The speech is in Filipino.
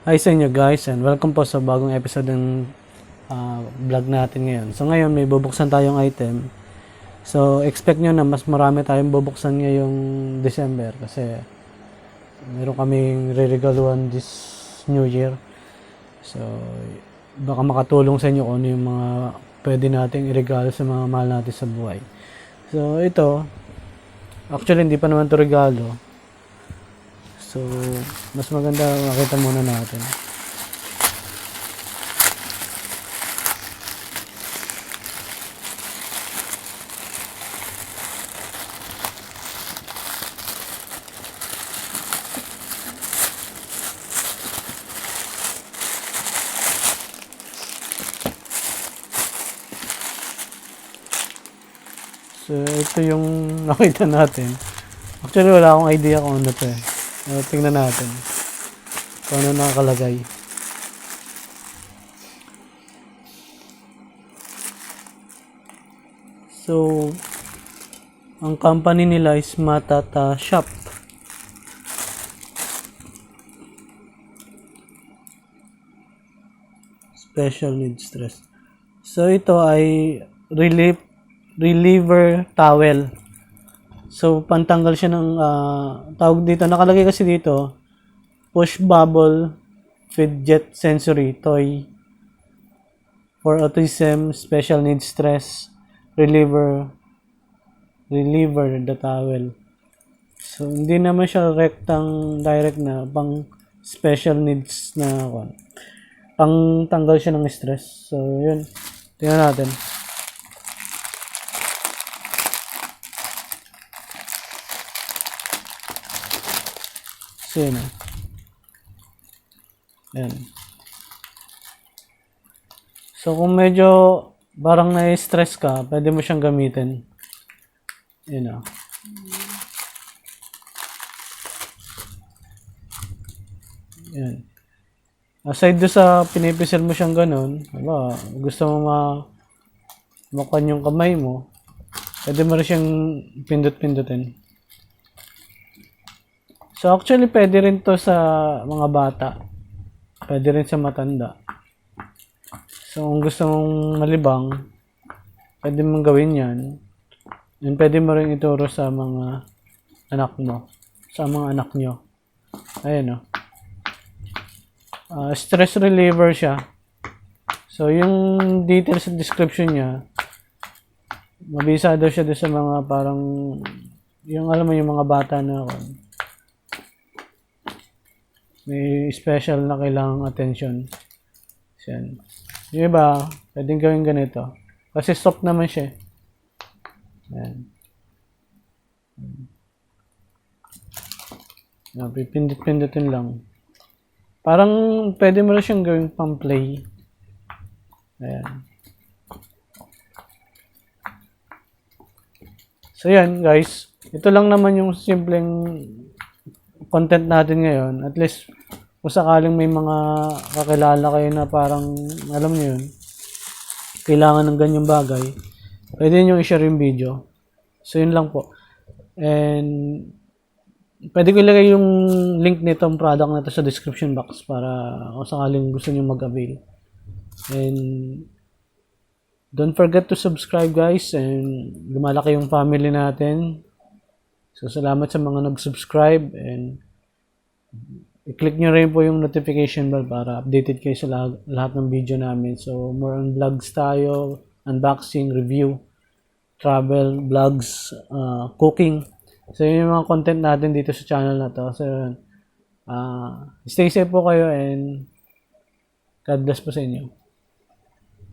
Hi sa inyo guys and welcome po sa bagong episode ng vlog natin ngayon. So ngayon may bubuksan tayong item. So expect nyo na mas marami tayong bubuksan ngayong December kasi meron kaming re-regaluhan this New Year. So baka makatulong sa inyo kung ano yung mga pwede nating i-regalo sa mga mahal natin sa buhay. So ito, actually hindi pa naman to regalo. So, mas maganda makita muna natin. So, ito yung nakita natin. Actually, wala akong idea kung ano to eh. Tingnan natin kung ano nakakalagay. So, ang company nila is Matata Shop. Special Needs Stress. So, ito ay reliever towel. So, pantanggal siya ng tawag dito. Nakalagay kasi dito, push bubble Fidget sensory toy for autism, special needs stress, reliever the towel. So, hindi naman siya direct na pang special needs na pang tanggal siya ng stress. So, yun. Tingnan natin. So, yun. Ayan. So, kung medyo parang na-stress ka, pwede mo siyang gamitin. Ayan. Ayan. Aside do sa pinipisil mo siyang ganun, gusto mo makuhan yung kamay mo, pwede mo rin siyang pindut-pindutin. So, actually, pwede rin to sa mga bata. Pwede rin sa matanda. So, kung gusto mong malibang, pwede mong gawin yan. And pwede mo rin ituro sa mga anak mo. Sa mga anak nyo. Ayan o. Stress reliever siya. So, yung details sa description niya, mabisa daw siya doon sa mga parang, yung alam mo yung mga bata na may special na kailangang attention. Yan. Yung iba, pwedeng gawin ganito. Kasi soft naman siya. Yan. Pipindit-pindutin lang. Parang pwede mo rin siyang gawin pang play. Ayan. So yan guys. Ito lang naman yung simpleng content natin ngayon. At least kung sakaling may mga kakilala kayo na parang, alam niyo yun, kailangan ng ganyang bagay, pwede nyo i-share yung video. So, yun lang po. And, pwede ko ilagay yung link nitong product na ito sa description box para kung sakaling gusto nyo mag-avail. And, don't forget to subscribe guys and lumalaki yung family natin. So, salamat sa mga nag-subscribe and i-click nyo rin po yung notification bell para updated kayo sa lahat ng video namin. So, more on vlogs tayo, unboxing, review, travel, vlogs, cooking. So, yun yung mga content natin dito sa channel na to. So, stay safe po kayo and God bless po sa inyo.